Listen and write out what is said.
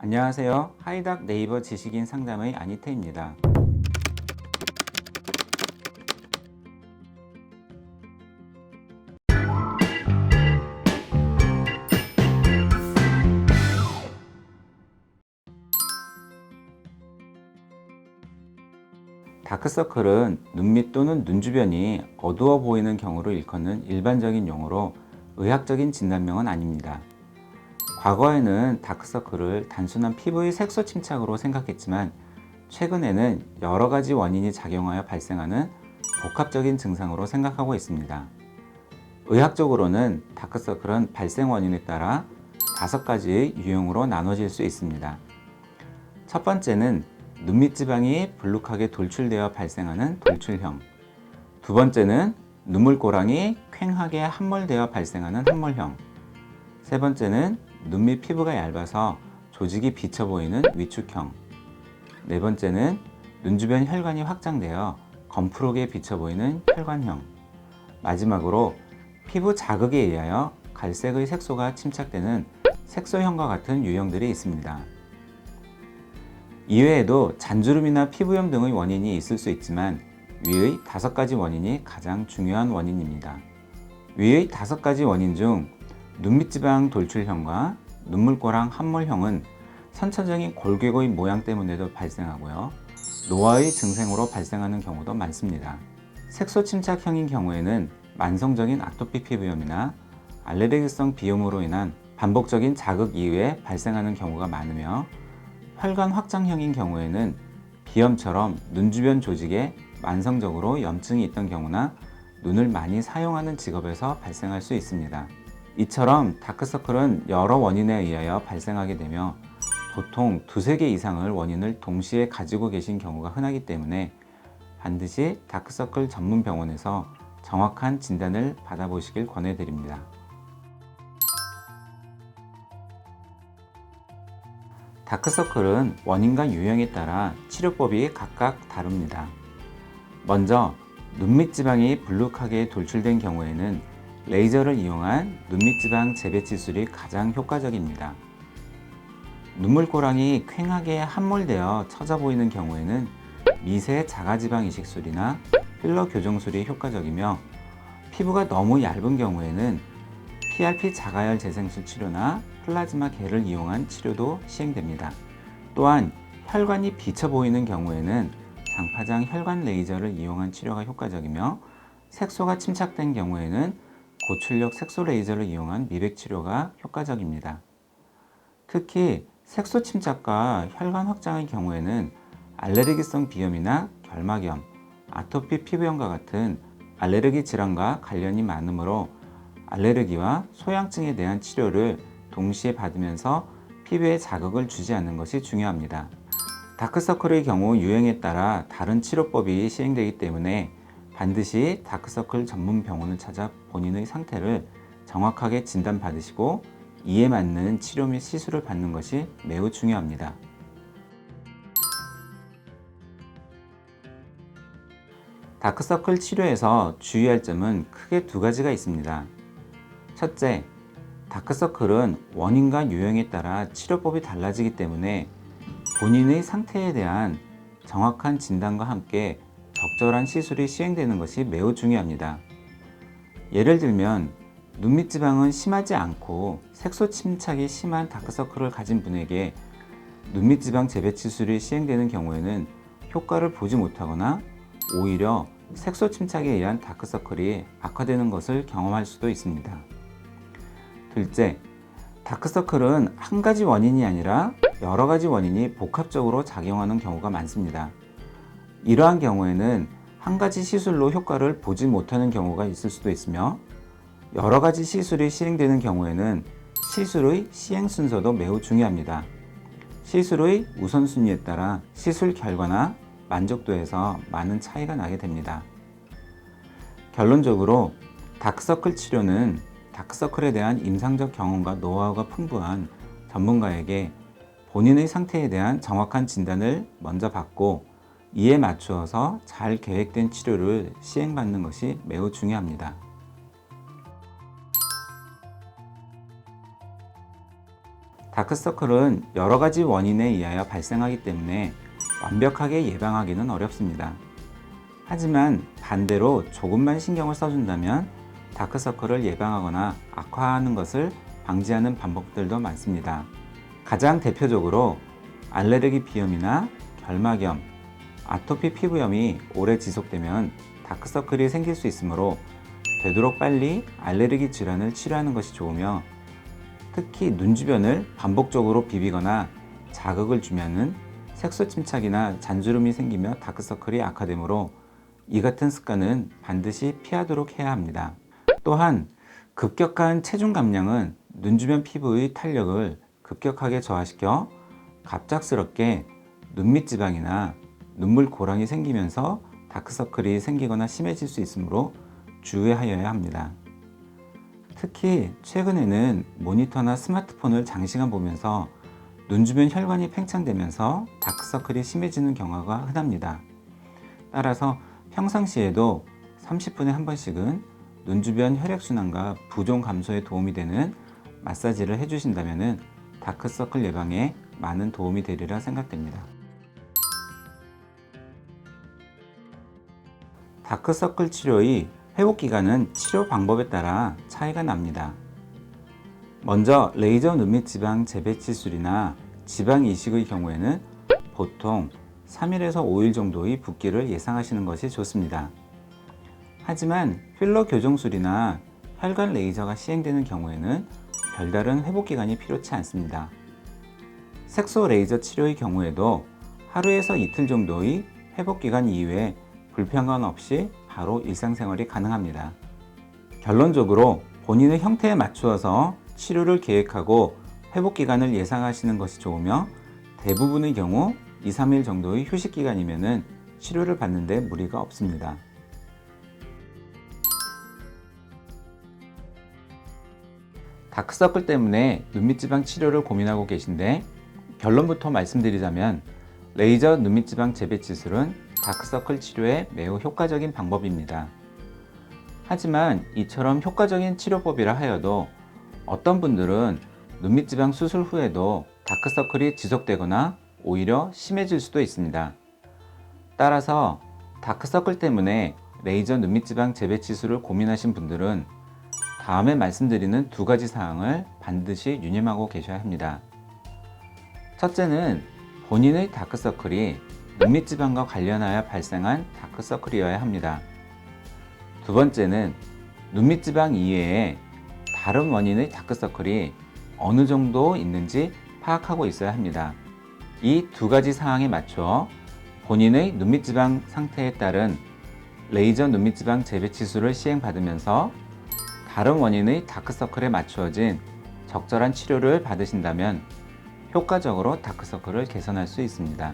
안녕하세요. 하이닥 네이버 지식인 상담의 안희태입니다. 다크서클은 눈밑 또는 눈 주변이 어두워 보이는 경우를 일컫는 일반적인 용어로 의학적인 진단명은 아닙니다. 과거에는 다크서클을 단순한 피부의 색소 침착으로 생각했지만 최근에는 여러 가지 원인이 작용하여 발생하는 복합적인 증상으로 생각하고 있습니다. 의학적으로는 다크서클은 발생 원인에 따라 5가지의 유형으로 나눠질 수 있습니다. 첫 번째는 눈밑 지방이 불룩하게 돌출되어 발생하는 돌출형. 두 번째는 눈물고랑이 퀭하게 함몰되어 발생하는 함몰형. 세 번째는 눈밑 피부가 얇아서 조직이 비쳐 보이는 위축형. 네 번째는 눈 주변 혈관이 확장되어 검푸르게 비쳐 보이는 혈관형. 마지막으로 피부 자극에 의하여 갈색의 색소가 침착되는 색소형과 같은 유형들이 있습니다. 이외에도 잔주름이나 피부염 등의 원인이 있을 수 있지만 위의 5가지 원인이 가장 중요한 원인입니다. 위의 5가지 원인 중 눈밑 지방 돌출형과 눈물고랑 함몰형은 선천적인 골격의 모양 때문에도 발생하고요. 노화의 증상으로 발생하는 경우도 많습니다. 색소 침착형인 경우에는 만성적인 아토피 피부염이나 알레르기성 비염으로 인한 반복적인 자극 이후에 발생하는 경우가 많으며 혈관 확장형인 경우에는 비염처럼 눈 주변 조직에 만성적으로 염증이 있던 경우나 눈을 많이 사용하는 직업에서 발생할 수 있습니다. 이처럼 다크서클은 여러 원인에 의하여 발생하게 되며 보통 2~3개 이상의 원인을 동시에 가지고 계신 경우가 흔하기 때문에 반드시 다크서클 전문 병원에서 정확한 진단을 받아보시길 권해드립니다. 다크서클은 원인과 유형에 따라 치료법이 각각 다릅니다. 먼저 눈밑 지방이 불룩하게 돌출된 경우에는 레이저를 이용한 눈밑 지방 재배치술이 가장 효과적입니다. 눈물고랑이 퀭하게 함몰되어 처져 보이는 경우에는 미세 자가지방 이식술이나 필러 교정술이 효과적이며 피부가 너무 얇은 경우에는 PRP 자가열 재생술 치료나 플라즈마 겔을 이용한 치료도 시행됩니다. 또한 혈관이 비쳐 보이는 경우에는 장파장 혈관 레이저를 이용한 치료가 효과적이며 색소가 침착된 경우에는 고출력 색소 레이저를 이용한 미백 치료가 효과적입니다. 특히 색소 침착과 혈관 확장의 경우에는 알레르기성 비염이나 결막염, 아토피 피부염과 같은 알레르기 질환과 관련이 많으므로 알레르기와 소양증에 대한 치료를 동시에 받으면서 피부에 자극을 주지 않는 것이 중요합니다. 다크서클의 경우 유형에 따라 다른 치료법이 시행되기 때문에 반드시 다크서클 전문 병원을 찾아 본인의 상태를 정확하게 진단받으시고 이에 맞는 치료 및 시술을 받는 것이 매우 중요합니다. 다크서클 치료에서 주의할 점은 크게 2가지가 있습니다. 첫째, 다크서클은 원인과 유형에 따라 치료법이 달라지기 때문에 본인의 상태에 대한 정확한 진단과 함께 적절한 시술이 시행되는 것이 매우 중요합니다. 예를 들면 눈밑 지방은 심하지 않고 색소 침착이 심한 다크서클을 가진 분에게 눈밑 지방 재배치술이 시행되는 경우에는 효과를 보지 못하거나 오히려 색소 침착에 의한 다크서클이 악화되는 것을 경험할 수도 있습니다. 둘째, 다크서클은 한 가지 원인이 아니라 여러 가지 원인이 복합적으로 작용하는 경우가 많습니다. 이러한 경우에는 한 가지 시술로 효과를 보지 못하는 경우가 있을 수도 있으며 여러 가지 시술이 시행되는 경우에는 시술의 시행 순서도 매우 중요합니다. 시술의 우선순위에 따라 시술 결과나 만족도에서 많은 차이가 나게 됩니다. 결론적으로 다크서클 치료는 다크서클에 대한 임상적 경험과 노하우가 풍부한 전문가에게 본인의 상태에 대한 정확한 진단을 먼저 받고 이에 맞추어서 잘 계획된 치료를 시행받는 것이 매우 중요합니다. 다크서클은 여러 가지 원인에 의하여 발생하기 때문에 완벽하게 예방하기는 어렵습니다. 하지만 반대로 조금만 신경을 써준다면 다크서클을 예방하거나 악화하는 것을 방지하는 방법들도 많습니다. 가장 대표적으로 알레르기 비염이나 결막염, 아토피 피부염이 오래 지속되면 다크서클이 생길 수 있으므로 되도록 빨리 알레르기 질환을 치료하는 것이 좋으며, 특히 눈 주변을 반복적으로 비비거나 자극을 주면은 색소 침착이나 잔주름이 생기며 다크서클이 악화되므로 이 같은 습관은 반드시 피하도록 해야 합니다. 또한 급격한 체중 감량은 눈 주변 피부의 탄력을 급격하게 저하시켜 갑작스럽게 눈밑 지방이나 눈물 고랑이 생기면서 다크서클이 생기거나 심해질 수 있으므로 주의하여야 합니다. 특히 최근에는 모니터나 스마트폰을 장시간 보면서 눈 주변 혈관이 팽창되면서 다크서클이 심해지는 경우가 흔합니다. 따라서 평상시에도 30분에 한 번씩은 눈 주변 혈액순환과 부종 감소에 도움이 되는 마사지를 해주신다면 다크서클 예방에 많은 도움이 되리라 생각됩니다. 다크서클 치료의 회복기간은 치료 방법에 따라 차이가 납니다. 먼저 레이저 눈밑 지방 재배치술이나 지방 이식의 경우에는 보통 3일에서 5일 정도의 붓기를 예상하시는 것이 좋습니다. 하지만 필러 교정술이나 혈관 레이저가 시행되는 경우에는 별다른 회복기간이 필요치 않습니다. 색소 레이저 치료의 경우에도 하루에서 이틀 정도의 회복기간 이후에 불편감 없이 바로 일상생활이 가능합니다. 결론적으로 본인의 형태에 맞추어서 치료를 계획하고 회복기간을 예상하시는 것이 좋으며, 대부분의 경우 2, 3일 정도의 휴식기간이면 치료를 받는 데 무리가 없습니다. 다크서클 때문에 눈밑 지방 치료를 고민하고 계신데, 결론부터 말씀드리자면 레이저 눈밑 지방 재배치술은 다크서클 치료에 매우 효과적인 방법입니다. 하지만 이처럼 효과적인 치료법이라 하여도 어떤 분들은 눈밑 지방 수술 후에도 다크서클이 지속되거나 오히려 심해질 수도 있습니다. 따라서 다크서클 때문에 레이저 눈밑 지방 재배치술을 고민하신 분들은 다음에 말씀드리는 두 가지 사항을 반드시 유념하고 계셔야 합니다. 첫째는 본인의 다크서클이 눈밑 지방과 관련하여 발생한 다크서클이어야 합니다. 두 번째는 눈밑 지방 이외에 다른 원인의 다크서클이 어느 정도 있는지 파악하고 있어야 합니다. 이 두 가지 사항에 맞춰 본인의 눈밑 지방 상태에 따른 레이저 눈밑 지방 재배치술을 시행받으면서 다른 원인의 다크서클에 맞추어진 적절한 치료를 받으신다면 효과적으로 다크서클을 개선할 수 있습니다.